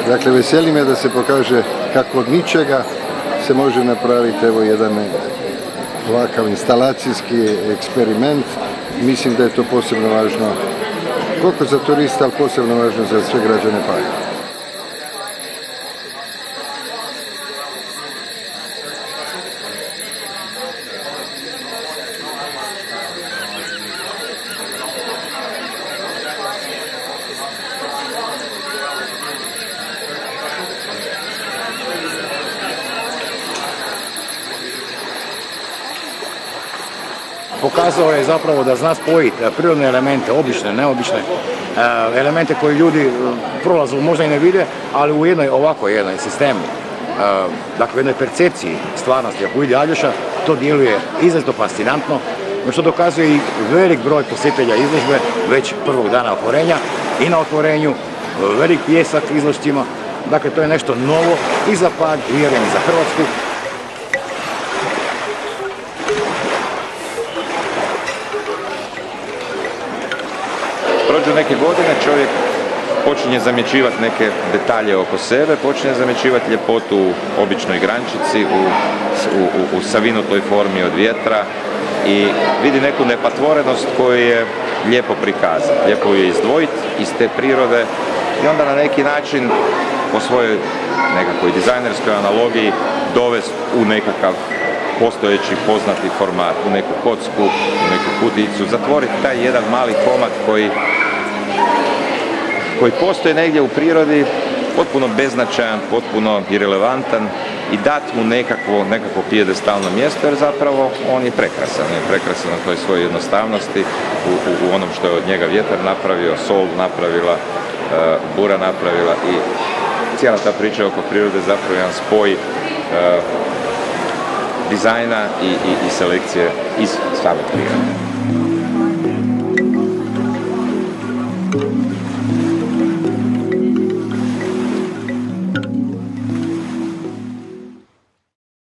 Dakle, veseli me da se pokaže kako od ničega se može napraviti evo jedan ovakav instalacijski eksperiment. Mislim da je to posebno važno, koliko za turista, ali posebno važno za sve građane Paga. Pokazao je zapravo da zna spojiti prirodne elemente, obične, neobične, elemente koje ljudi prolazu možda i ne vide, ali u jednoj sistemu, dakle u jednoj percepciji stvarnosti. Ako vidi Aljoša, to djeluje izrazito fascinantno, što dokazuje i velik broj posjetitelja izložbe već prvog dana otvorenja i na otvorenju, velik pljesak izložcima. Dakle, to je nešto novo i za Pag, vjerujem i za Hrvatsku. Prođu neke godine, čovjek počinje zamjećivati neke detalje oko sebe, počinje zamjećivati ljepotu u običnoj grančici, u savinutoj formi od vjetra i vidi neku nepatvorenost koju je lijepo prikazati. Lijepo je izdvojiti iz te prirode i onda na neki način po svojoj nekakvoj dizajnerskoj analogiji dovesti u nekakav postojeći poznati format, u neku kocku, u neku kuticu, zatvoriti taj jedan mali komad koji postoji negdje u prirodi, potpuno beznačajan, potpuno irelevantan i dati mu nekakvo pijedestalno mjesto, jer zapravo on je prekrasan. On je prekrasan na toj svojoj jednostavnosti, u onom što je od njega vjetar napravio, sol napravila, bura napravila i cijela ta priča oko prirode zapravo jedan spoj dizajna i selekcije iz same prirode.